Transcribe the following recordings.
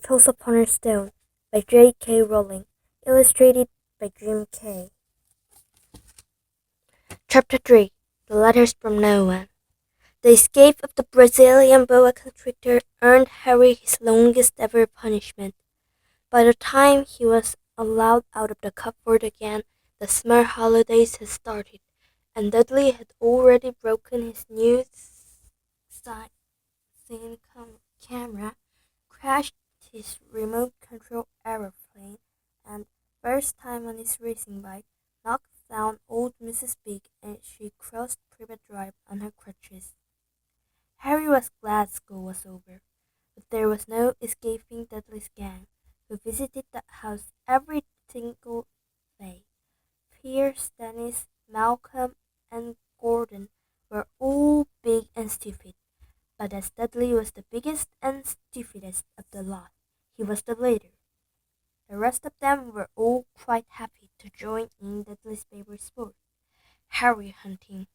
Philosopher by J.K. Rowling, illustrated by Jim Kay. Chapter 3 The Letters from No One. The escape of the Brazilian boa constrictor earned Harry his longest ever punishment. By the time he was allowed out of the cupboard again, the summer holidays had started, and Dudley had already broken his new scene camera, crashed his remote control aeroplane, and, first time on his racing bike, knocked down old Mrs. Big as she crossed Privet Drive on her crutches. Harry was glad school was over, but there was no escaping Dudley's gang, who visited the house every single day. Pierce, Dennis, Malcolm, and Gordon were all big and stupid, but as Dudley was the biggest and stupidest of the lot, he was the leader. The rest of them were all quite happy to join in Dudley's favorite sport, Harry hunting.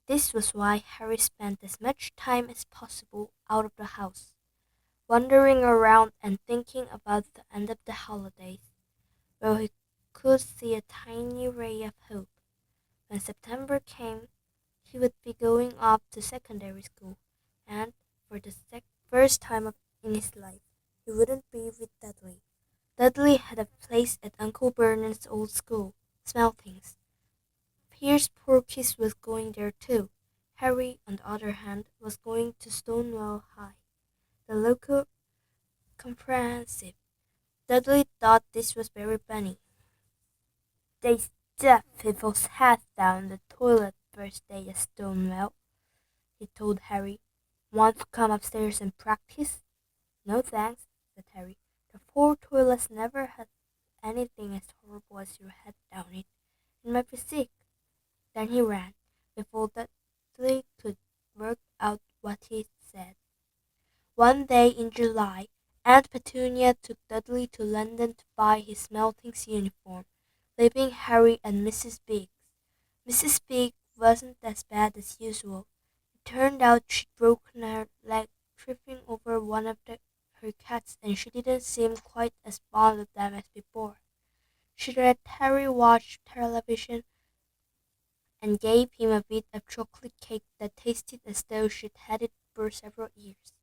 This was why Harry spent as much time as possible out of the house, wandering around and thinking about the end of the holidays, where he could see a tiny ray of hope. When September came, he would be going off to secondary school, and for the first time in his life, he wouldn't be with Dudley. Dudley had a place at Uncle Vernon's old school, Smeltings. Pierce Porkis was going there too. Harry, on the other hand, was going to Stonewall High, the local comprehensive. Dudley thought this was very funny. They stuff people's hats down the toilet first day at Stonewall, he told Harry. Want to come upstairs and practice? No thanks, said Harry. The four toilets never had anything as horrible as your head down it. It might be sick. Then he ran, before Dudley could work out what he said. One day in July, Aunt Petunia took Dudley to London to buy his Smeltings uniform, leaving Harry and Mrs. Biggs. Mrs. Biggs wasn't as bad as usual. It turned out she'd broken her leg tripping over one of her cats, and she didn't seem quite as fond of them as before. She let Harry watch television and gave him a bit of chocolate cake that tasted as though she'd had it for several years.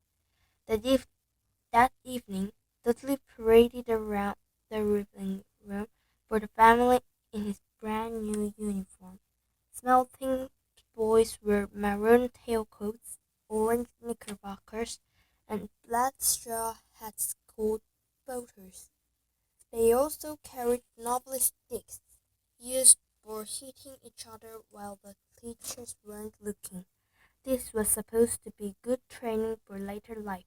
That evening, Dudley paraded around the living room for the family in his brand new uniform. Smelting boys wore maroon tailcoats, orange knickerbockers, and black straw hats called boaters. They also carried knobbly sticks, used for hitting each other while the teachers weren't looking. This was supposed to be good training for later life.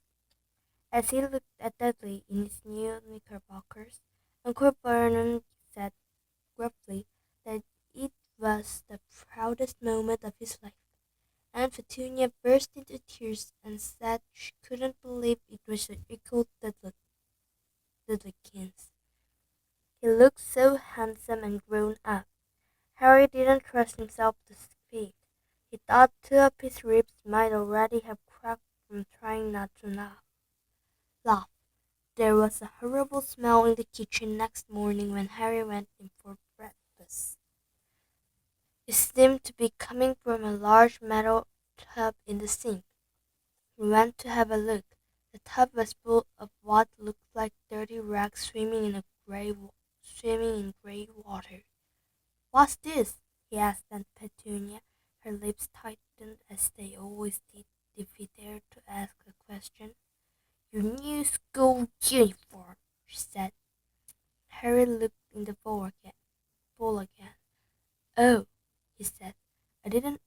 As he looked at Dudley in his new knickerbockers, Uncle Vernon said gruffly that it was the proudest moment of his life. Aunt Petunia burst into tears and said she couldn't believe it was the equal Dudleykins. He looked so handsome and grown up. Harry didn't trust himself to speak. He thought two of his ribs might already have cracked from trying not to laugh. There was a horrible smell in the kitchen next morning when Harry went in for breakfast. It seemed to be coming from a large metal tub in the sink. We went to have a look. The tub was full of what looked like dirty rags swimming in grey water. "What's this?" he asked Aunt Petunia. Her lips tightened as they always did if he dared to ask a question. "Your new school uniform," she said. Harry looked in the bowl again. "Oh," he said, "I didn't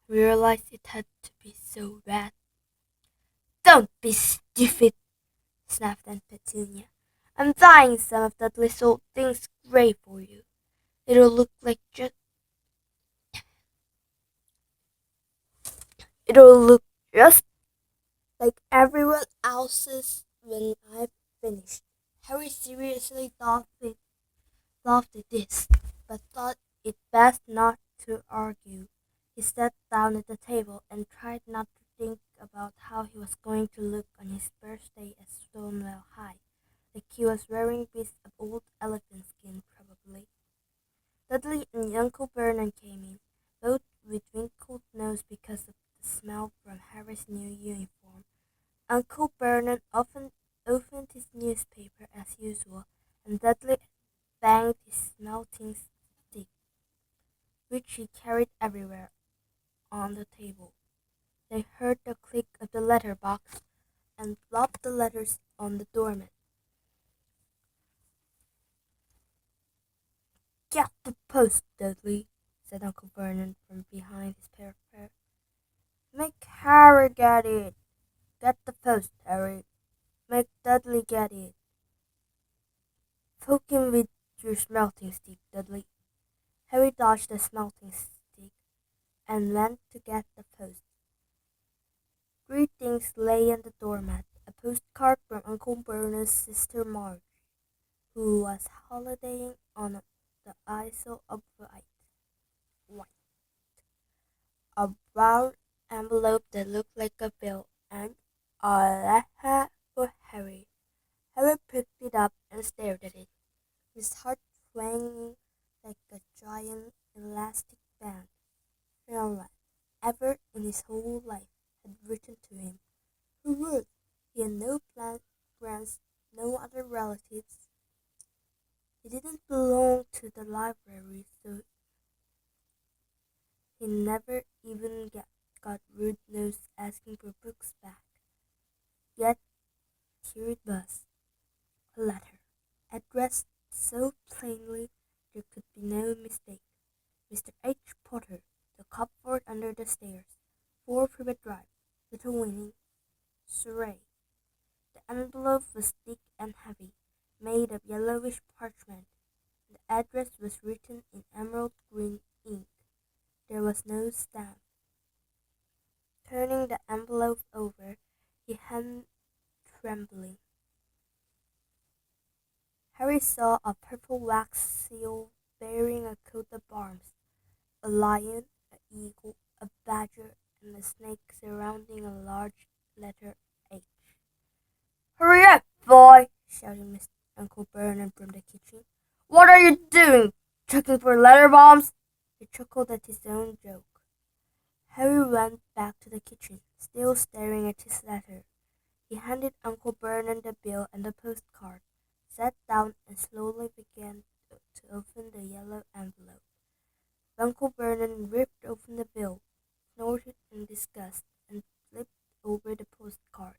realize it had to be so bad." "Don't be stupid," snapped Aunt Petunia. "I'm dyeing some of Dudley's old things gray for you. It'll look like It'll look just like everyone else's when I've finished." Harry seriously laughed at this, but thought it best not to argue. He sat down at the table and tried not to think about how he was going to look on his birthday high as Stonewall High, like he was wearing bits of old elephant skin, probably. Dudley and Uncle Vernon came in, both with wrinkled noses because of the smell from Harry's new uniform. Uncle Vernon often opened his newspaper as usual, and Dudley banged his smelting stick, which he carried everywhere, on the table. They heard the click of the letter box and flopped the letters on the doormat. "Get the post, Dudley," said Uncle Vernon from behind his paper. "Make Harry get it. Get the post, Harry. Make Dudley get it. Poke him with your smelting stick, Dudley." Harry dodged the smelting stick and went to get the post. Three things lay on the doormat: a postcard from Uncle Vernon's sister Marge, who was holidaying on the Isle of Wight, a brown envelope that looked like a bill, and a letter for Harry. Harry picked it up and stared at it, his heart swaying like a giant elastic band. No one ever in his whole life had written to him. Who would? He had no friends, no other relatives. He didn't belong to the library, so he never even got rude notes asking for books back. Yet here it was, a letter, addressed so plainly there could be no mistake. Mr. H. Potter, the cupboard under the stairs, 4 Privet Drive, Little Winning, Surrey. The envelope was thick and heavy, made of yellowish parchment. The address was written in emerald green ink. There was no stamp. Turning the envelope over, he hand trembling. Harry saw a purple wax seal bearing a coat of arms, a lion, an eagle, a badger, and a snake surrounding a large letter H. "Hurry up, boy!" shouted Mr. Uncle Vernon from the kitchen. "What are you doing? Checking for letter bombs?" He chuckled at his own joke. Harry went back to the kitchen, still staring at his letter. He handed Uncle Vernon the bill and the postcard, sat down, and slowly began to open the yellow envelope. Uncle Vernon ripped open the bill, snorted in disgust, and flipped over the postcard.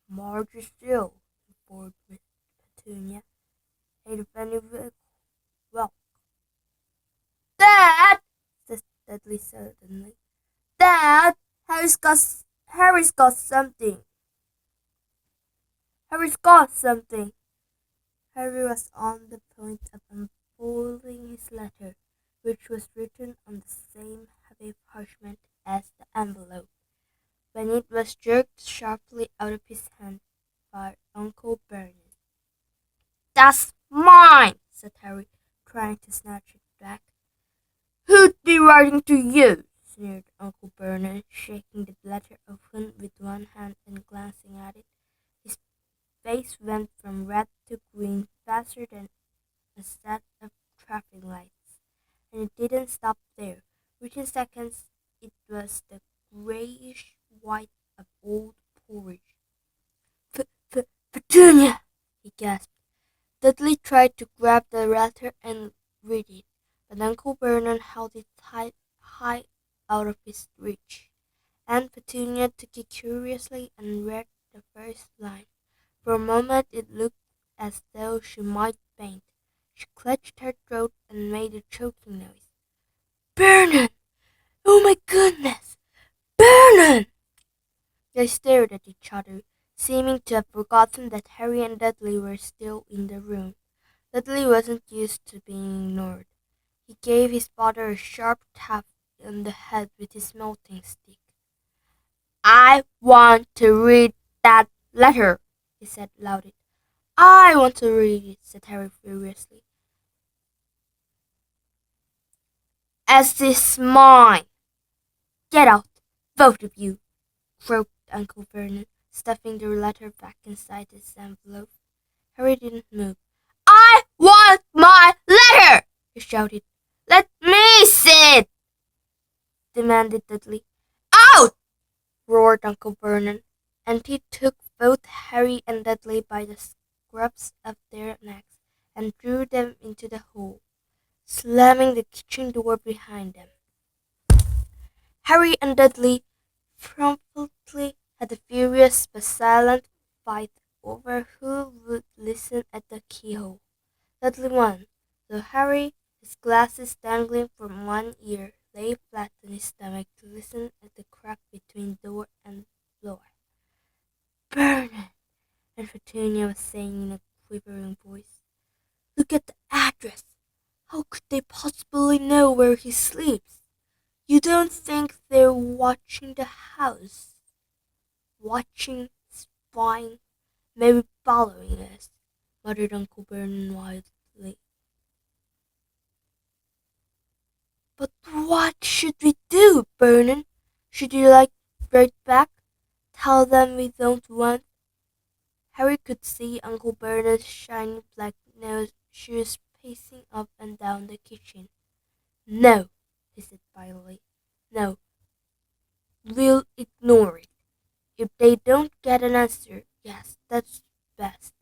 "Marge still," informed Miss Petunia. "Ain't a penny well." "Dad!" said Dudley suddenly. "Dad! Harry's got something. Harry's got something." Harry was on the point of unfolding his letter, which was written on the same heavy parchment as the envelope, when it was jerked sharply out of his hand by Uncle Vernon. "That's mine!" said Harry, trying to snatch it back. "Who'd be writing to you?" sneered Uncle Vernon, shaking the letter open with one hand and glancing at it. His face went from red to green faster than a set of traffic lights, and it didn't stop there. Within seconds it was the grayish white of old porridge. "Petunia!" he gasped. Dudley tried to grab the letter and read it, but Uncle Vernon held it high out of his reach. Aunt Petunia took it curiously and read the first line. For a moment it looked as though she might faint. She clutched her throat and made a choking noise. "Vernon! Oh my goodness! Vernon!" They stared at each other, seeming to have forgotten that Harry and Dudley were still in the room. Dudley wasn't used to being ignored. He gave his father a sharp tap on the head with his smelting stick. "I want to read that letter," he said loudly. "I want to read it," said Harry furiously. "As is mine." "Get out, both of you," croaked Uncle Vernon, stuffing the letter back inside its envelope. Harry didn't move. "I want my letter!" he shouted. "Let me see it!" demanded Dudley. "Out!" roared Uncle Vernon, and he took both Harry and Dudley by the scruffs of their necks and drew them into the hall, slamming the kitchen door behind them. Harry and Dudley promptly had a furious but silent fight over who would listen at the keyhole. Dudley won, though Harry, his glasses dangling from one ear, lay flat on his stomach to listen at the crack between door and floor. "Burn it!" and Petunia was saying in a quivering voice. "Look at the address. How could they possibly know where he sleeps? You don't think they're watching the house? Watching, spying, maybe following us," muttered Uncle Vernon wildly. "But what should we do, Vernon? Should you write back? Tell them we don't want—" Harry could see Uncle Vernon's shiny black nose shoes pacing up and down the kitchen. "No," he said finally. "No, we'll ignore it. If they don't get an answer, yes, that's best.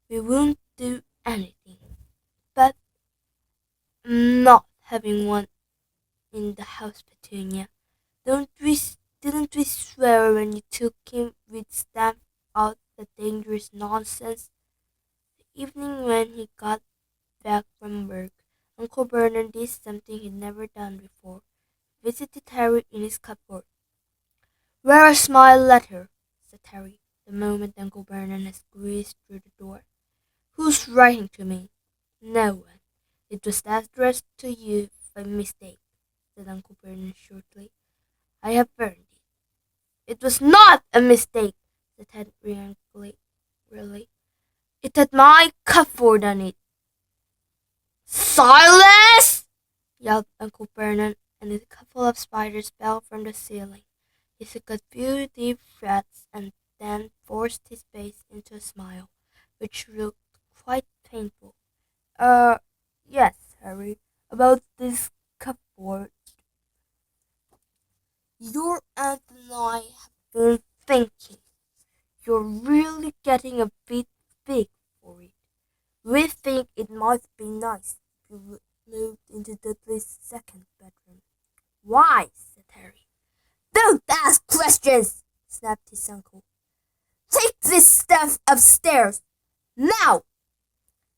We won't do anything. But I'm not having one in the house, Petunia. Don't we, didn't we swear when you took him we'd stamp out the dangerous nonsense?" The evening when he got back from work, Uncle Vernon did something he'd never done before. Visited Harry in his cupboard. "Where's my letter?" said Harry, the moment Uncle Vernon had squeezed through the door. "Who's writing to me?" "No one. It was addressed to you by mistake," said Uncle Vernon shortly. "I have burned it." "It was not a mistake," said Henry angrily. "It had my cupboard on it." "Silence!" yelled Uncle Vernon, and a couple of spiders fell from the ceiling. He took a few deep breaths and then forced his face into a smile, which looked quite painful. Yes, Harry, about this cupboard. Your aunt and I have been thinking. You're really getting a bit big for it. We think it might be nice if you moved into Dudley's second bedroom." "Why?" said Harry. "Don't ask questions!" snapped his uncle. "Take this stuff upstairs, now!"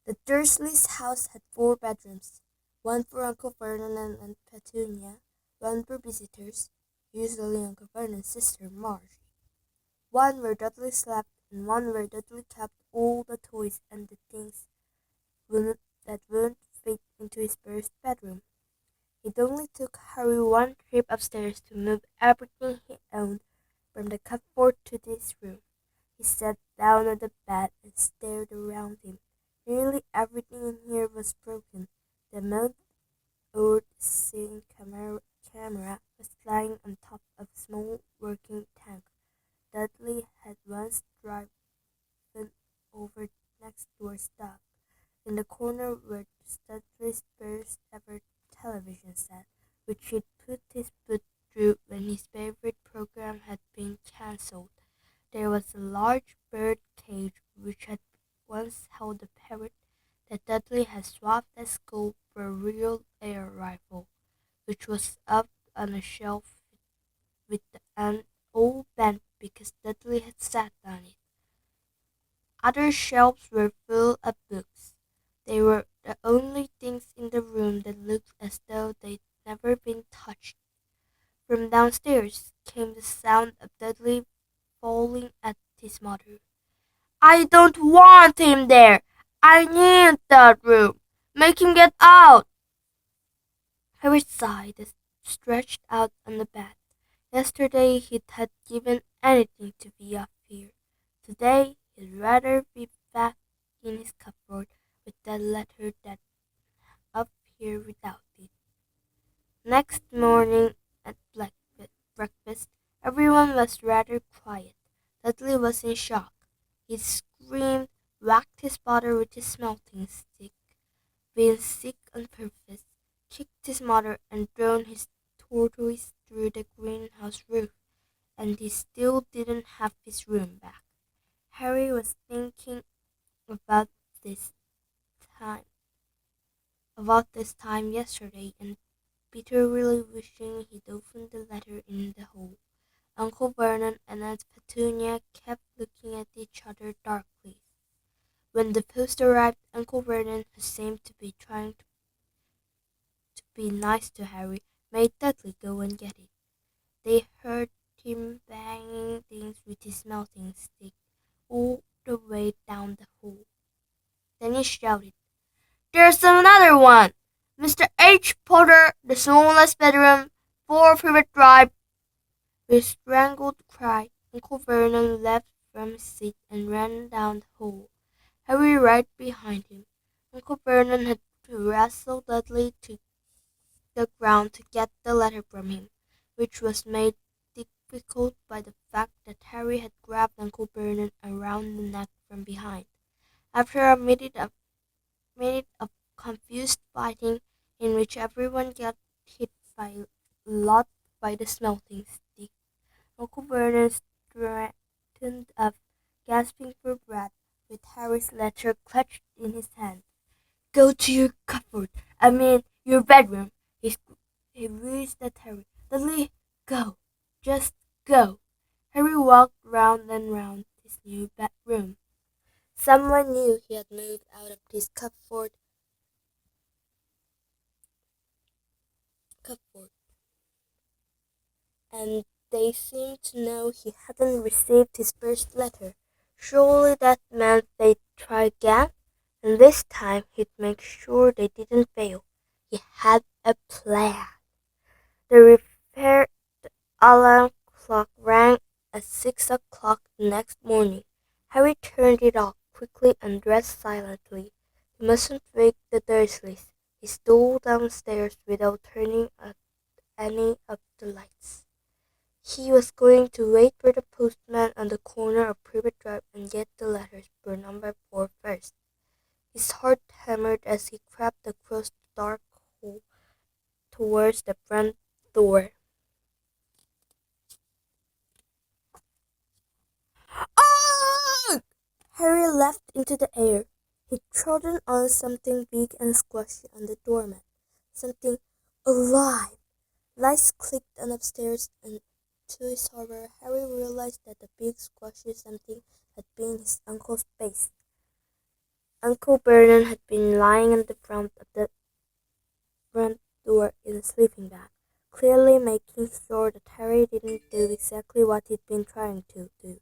The Dursleys' house had 4 bedrooms, one for Uncle Vernon and Aunt Petunia, one for visitors, usually Uncle Vernon's sister Marge, one where Dudley slept, and one where Dudley kept all the toys and the things that wouldn't fit into his first bedroom. It only took Harry one trip upstairs to move everything he owned from the cupboard to this room. He sat down on the bed and stared around him. Nearly everything in here was broken. The mount-old ceiling camera was lying on top of a small working tank Dudley had once driven over next door's dock. In the corner were Dudley's first ever television set, which he'd put his foot through when his favorite program had been cancelled. There was a large bird cage which had once held a parrot that Dudley had swapped at school for a real air rifle, which was up on a shelf with the end all bent because Dudley had sat on it. Other shelves were full of books. They were the only things in the room that looked as though they'd never been touched. From downstairs came the sound of Dudley falling at his mother. "I don't want him there! I need that room! Make him get out!" Harry sighed and stretched out on the bed. Yesterday he'd had given anything to be off here. Today he'd rather be back in his cupboard with that letter than up here without it. Next morning at breakfast, everyone was rather quiet. Dudley was in shock. He screamed, whacked his father with his smelting stick, been sick on purpose, kicked his mother, and thrown his tortoise through the greenhouse roof, and he still didn't have his room back. Harry was thinking about this time about this time yesterday, and Peter really wishing he'd opened the letter in the hole. Uncle Vernon and Aunt Petunia kept looking at each other darkly. When the post arrived, Uncle Vernon, who seemed to be trying to be nice to Harry, made Dudley go and get it. They heard him banging things with his melting stick all the way down the hall. Then he shouted, "There's another one! Mr. H. Potter, the smallest bedroom, 4 Privet Drive." With a strangled cry, Uncle Vernon leapt from his seat and ran down the hall, Harry right behind him. Uncle Vernon had to wrestle Dudley to the ground to get the letter from him, which was made difficult by the fact that Harry had grabbed Uncle Vernon around the neck from behind. After a minute of confused fighting, in which everyone got hit by a lot by the smelting stick, Uncle Vernon straightened up, gasping for breath, with Harry's letter clutched in his hand. "Go to your cupboard, I mean your bedroom," he wheezed at Harry. "Dudley, go. Just go." Harry walked round and round his new bedroom. Someone knew he had moved out of his cupboard, and they seemed to know he hadn't received his first letter. Surely that meant they'd try again, and this time he'd make sure they didn't fail. He had a plan. The repaired alarm clock rang at 6 o'clock the next morning. Harry turned it off quickly and dressed silently. He mustn't wake the Dursleys. He stole downstairs without turning out any of the lights. He was going to wait for the postman on the corner of Privet Drive and get the letters for number 4 first. His heart hammered as he crept across the dark hall towards the front door. "Ah!" Harry leapt into the air. He'd trodden on something big and squashy on the doormat. Something alive. Lights clicked on upstairs, and to his horror, Harry realized that the big squashy something had been his uncle's face. Uncle Vernon had been lying in the front of the front door in a sleeping bag, clearly making sure that Harry didn't do exactly what he'd been trying to do.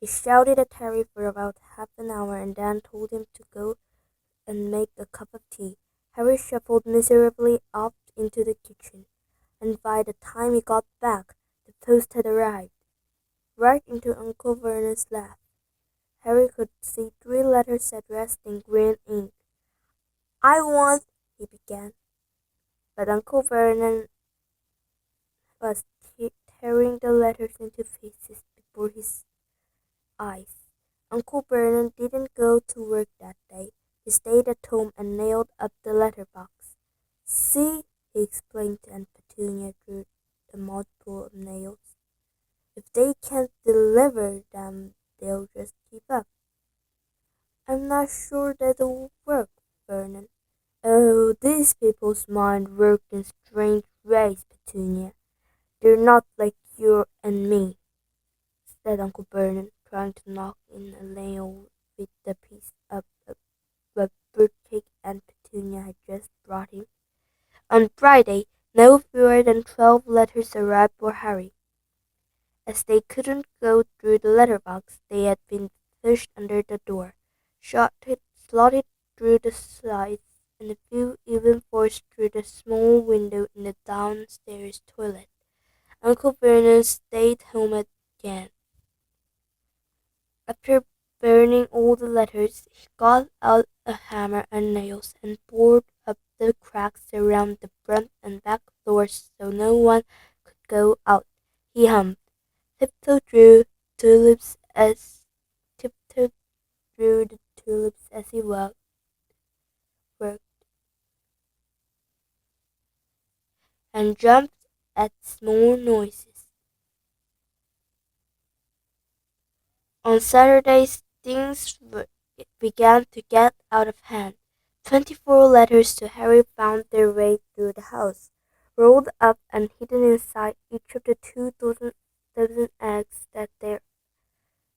He shouted at Harry for about half an hour and then told him to go and make a cup of tea. Harry shuffled miserably off into the kitchen, and by the time he got back, the post had arrived, right into Uncle Vernon's lap. Harry could see 3 letters addressed in green ink. "I want," he began, but Uncle Vernon was tearing the letters into pieces before his eyes. Uncle Vernon didn't go to work that day. He stayed at home and nailed up the letter box. "See," he explained to Aunt Petunia through the mouthful of nails. "If they can't deliver them, they'll just give up." "I'm not sure that'll work, Vernon." "Oh, these people's minds work in strange ways, Petunia. They're not like you and me," said Uncle Vernon, trying to knock in a nail with the piece of birthcake Aunt Petunia had just brought him. On Friday, no fewer than 12 letters arrived for Harry. As they couldn't go through the letter box, they had been pushed under the door, slotted through the sides, and a few even forced through the small window in the downstairs toilet. Uncle Vernon stayed home again. After burning all the letters, he got out a hammer and nails and bored up the cracks around the front and back doors so no one could go out. He hummed, "Tiptoe through tulips as tiptoed through the tulips as he worked, and jumped at small noises. On Saturdays, began to get out of hand. 24 letters to Harry found their way through the house, rolled up and hidden inside each of the 2,000 eggs that their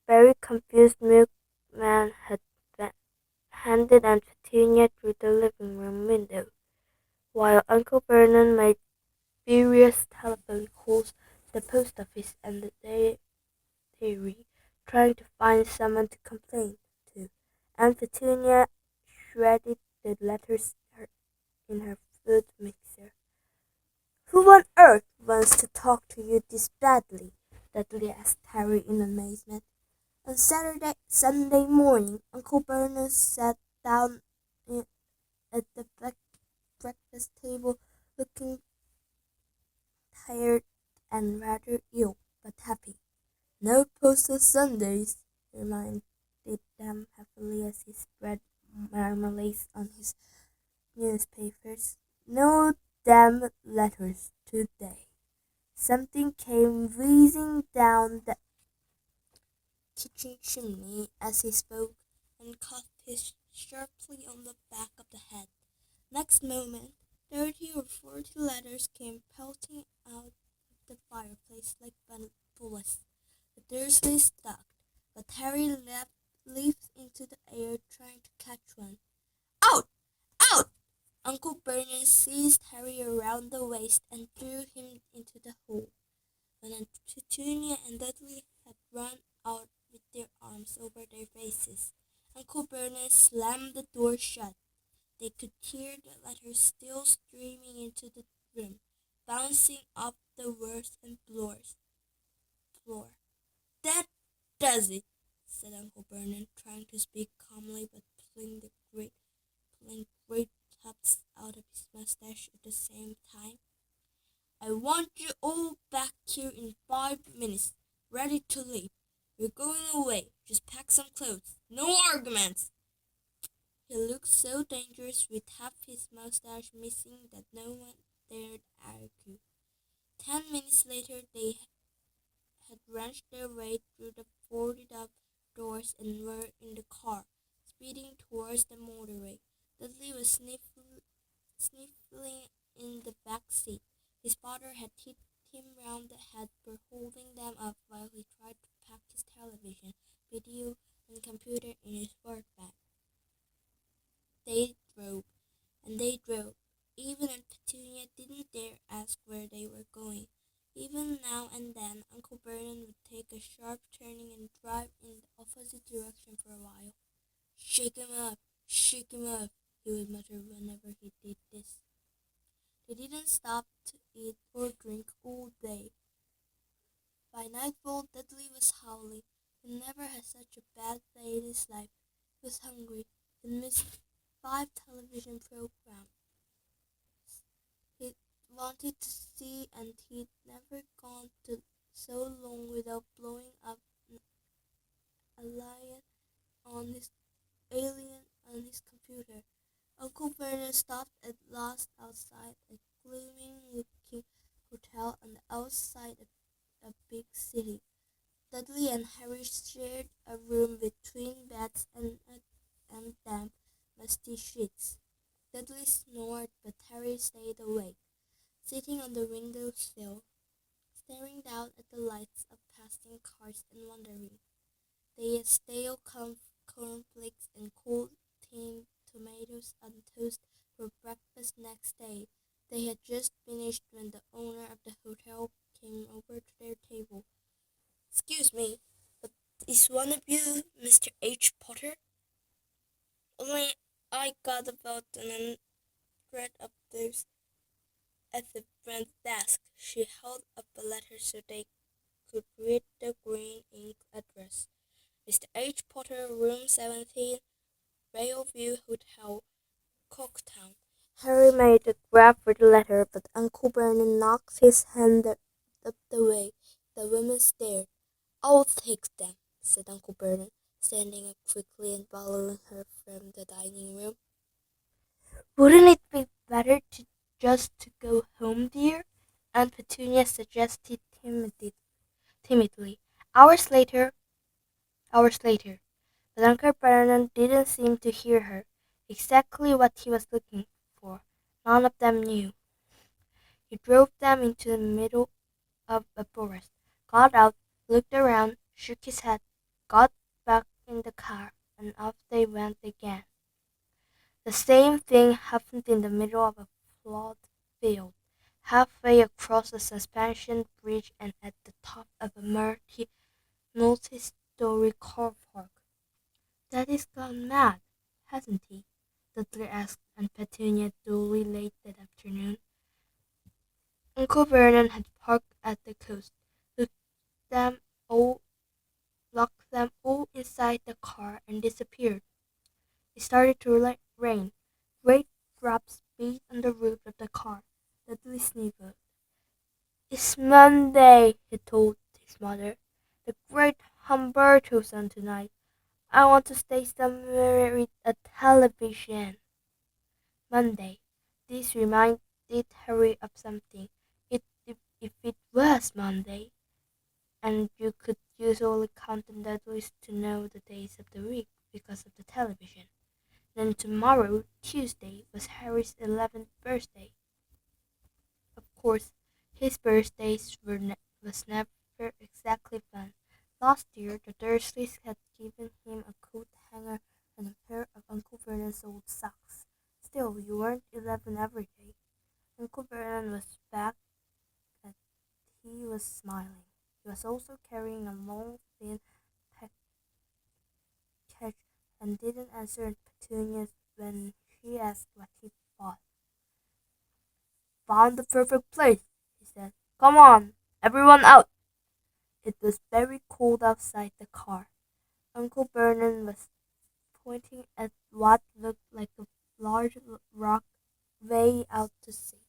very confused milkman had handed Aunt Petunia through the living room window, while Uncle Vernon made furious telephone calls to the post office and the dairy, trying to find someone to complain to. Aunt Petunia shredded the letters in her food mixer. "Who on earth wants to talk to you this badly?" Dudley asked Harry in amazement. On Sunday morning, Uncle Vernon sat down at the breakfast table, looking tired and rather ill, but happy. "No post on Sundays," he reminded them happily as he spread marmalades on his newspapers. "No damn letters today." Something came whizzing down the kitchen chimney as he spoke, and caught him sharply on the back of the head. Next moment, 30 or 40 letters came pelting out of the fireplace like bullets. The Dursleys ducked, but Harry leaped into the air trying to catch one. "Out! Out!" Uncle Vernon seized Harry around the waist and threw him into the hole. When Aunt Petunia and Dudley had run out with their arms over their faces, Uncle Vernon slammed the door shut. They could hear the letters still streaming into the room, bouncing off the walls and floor. "That does it," said Uncle Vernon, trying to speak calmly but pulling great tufts out of his mustache at the same time. "I want you all back here in 5 minutes, ready to leave. We're going away. Just pack some clothes. No arguments." He looked so dangerous with half his mustache missing that no one dared argue. 10 minutes later they had wrenched their way through the boarded-up doors and were in the car, speeding towards the motorway. Dudley was sniffling in the back seat. His father had hit him round the head for holding them up while he tried to pack his television, video, and computer in his work bag. They drove, and they drove. Even Aunt Petunia didn't dare ask where they were going. Even now and then Uncle Vernon would take a sharp turning and drive in the opposite direction for a while. Shake him up," he would mutter whenever he did this. They didn't stop to eat or drink all day. By nightfall Dudley was howling. He never had such a bad day in his life. He was hungry. He missed 5 television programs he wanted to see, and he'd never gone to so long without blowing up an alien on his computer. Uncle Vernon stopped at last outside a gloomy-looking hotel on the outside of a big city. Dudley and Harry shared a room with twin beds and damp, musty sheets. Dudley snored, but Harry stayed awake, sitting on the window sill, staring down at the lights of passing cars and wondering. They ate stale cornflakes and cold tinned tomatoes on toast for breakfast next day. They had just finished when the owner of the hotel came over to their table. "Excuse me, but is one of you Mr. H. Potter?" "Only I got about an unread upstairs at the front desk." She held up a letter so they could read the green ink address. "Mr. H. Potter, room 17, Railview Hotel, Cooktown." Harry made a grab for the letter, but Uncle Vernon knocked his hand up the way. The woman stared. "I'll take them," said Uncle Vernon, standing up quickly and following her from the dining room. "Wouldn't it be better just to go home, dear?" Aunt Petunia suggested timidly. Hours later, but Uncle Vernon didn't seem to hear her. Exactly what he was looking for, none of them knew. He drove them into the middle of a forest, got out, looked around, shook his head, got back in the car, and off they went again. The same thing happened in the middle of a plowed field, halfway across a suspension bridge and at the top of a multi-story car park. "Daddy's gone mad, hasn't he?" Dudley asked Aunt Petunia dully late that afternoon. Uncle Vernon had parked at the coast, them all, locked them all inside the car, and disappeared. It started to rain. Great drops beat on the roof of the car. Dudley sniffled. "It's Monday," he told his mother. "The great Humberto's on tonight. I want to stay somewhere with a television." Monday. This reminded Harry of something. If it was Monday, and you could usually count on Dudleys to know the days of the week because of the television, then tomorrow, Tuesday, was Harry's 11th birthday. Of course, his birthdays was never exactly fun. Last year, the Dursleys had given him a coat hanger and a pair of Uncle Vernon's old socks. Still, you weren't 11 every day. Uncle Vernon was back, and he was smiling. He was also carrying a long, thin package and didn't answer Petunia when she asked what he thought. "Found the perfect place," he said. "Come on, everyone out." It was very cold outside the car. Uncle Vernon was pointing at what looked like a large rock way out to sea.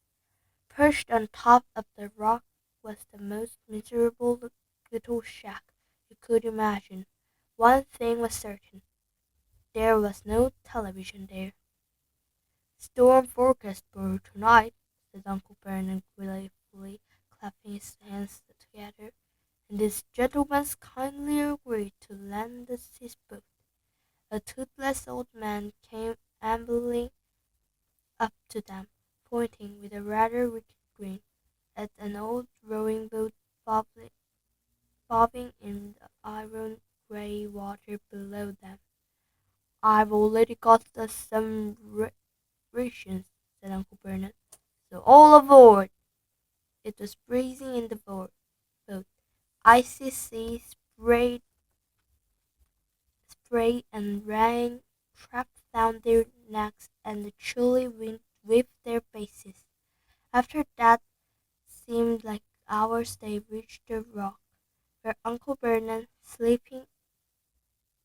Perched on top of the rock was the most miserable little shack you could imagine. One thing was certain. There was no television there. "Storm forecast for tonight," said Uncle Vernon gleefully, clapping his hands together, "and this gentleman's kindly agreed to lend us his boat." A toothless old man came ambling up to them, pointing with a rather wicked grin at an old rowing boat bobbing in the iron grey water below them. "I've already got us some rations," said Uncle Bernard, "so all aboard." It was freezing in the boat. Icy sea spray and rain trapped down their necks, and the chilly wind whipped their faces. After that seemed like hours they reached the rock, where Uncle Vernon, slipping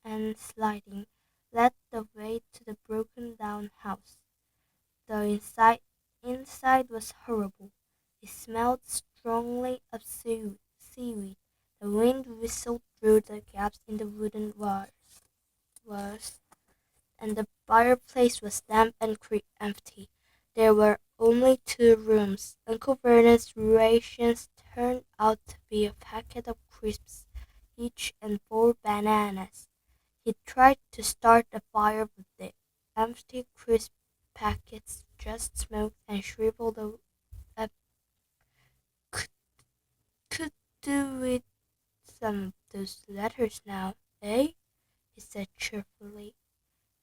and sliding, led the way to the broken-down house. The inside was horrible. It smelled strongly of seaweed. The wind whistled through the gaps in the wooden walls, and the fireplace was damp and empty. There were only two rooms. Uncle Vernon's rations turned out to be a packet of crisps each and 4 bananas. He tried to start a fire, but the empty crisp packets just smoked and shriveled up. Could, could do with some of those letters now, eh? He said cheerfully.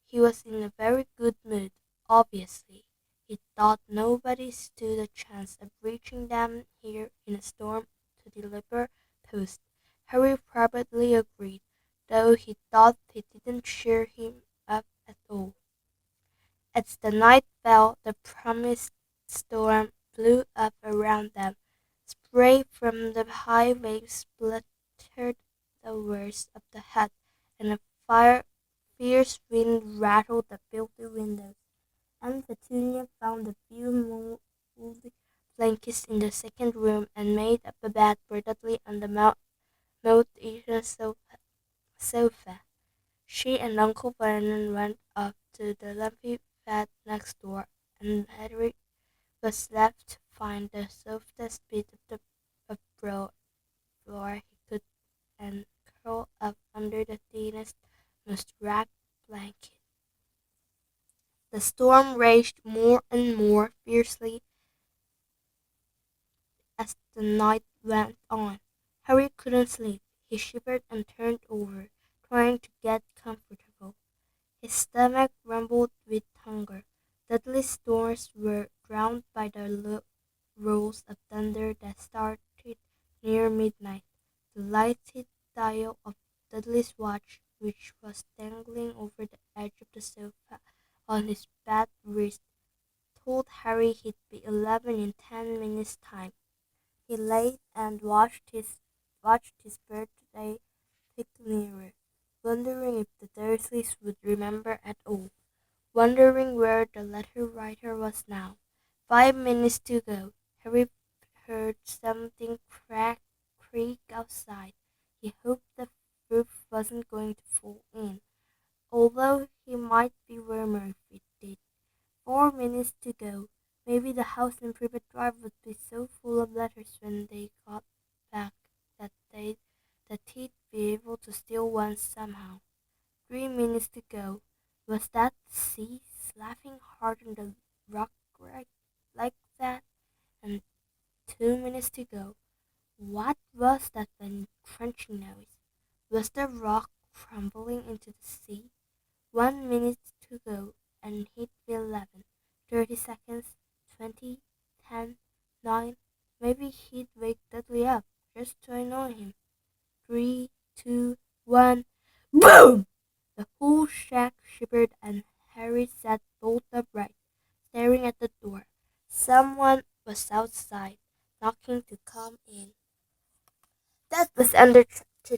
He was in a very good mood, obviously. He thought nobody stood a chance of reaching them here in a storm to deliver post. Harry probably agreed, though he thought it didn't cheer him up at all. As the night fell, the promised storm blew up around them. Spray from the high waves splattered the worst of the hut, and a fierce wind rattled the filthy windows. Aunt Petunia found a few moldy blankets in the second room and made up a bed for Dudley on the moth-eaten sofa. She and Uncle Vernon went up to the lumpy bed next door, and Harry was left to find the softest bit of the floor he could and curl up under the thinnest, most ragged blanket. The storm raged more and more fiercely as the night went on. Harry couldn't sleep. He shivered and turned over, trying to get comfortable. His stomach rumbled with hunger. Dudley's snores were drowned by the rolls of thunder that started near midnight. The lighted dial of Dudley's watch, which was dangling over the edge of the sofa on his bad wrist, told Harry he'd be 11 in 10 minutes' time. He lay and watched his birthday tick nearer, wondering if the Dursleys would remember at all, wondering where the letter writer was now. 5 minutes to go. Harry heard something creak outside. He hoped the roof wasn't going to fall in, although he might be warmer if it did. 4 minutes to go. Maybe the house in Privet Drive would be so full of letters when they got back that he'd be able to steal one somehow. 3 minutes to go. Was that the sea slapping hard on the rock like that? And 2 minutes to go. What was that crunching noise? Was the rock crumbling into the sea? 1 minute to go, and he'd be 11. 30 seconds, 20, 10, 9. Maybe he'd wake Dudley up just to annoy him. 3, 2, 1. Boom! The whole shack shivered, and Harry sat bolt upright, staring at the door. Someone was outside, knocking to come in. That was under chapter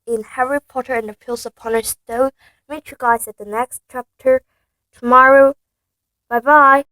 2 in Harry Potter and the Philosopher Stone. Meet you guys at the next chapter tomorrow. Bye bye.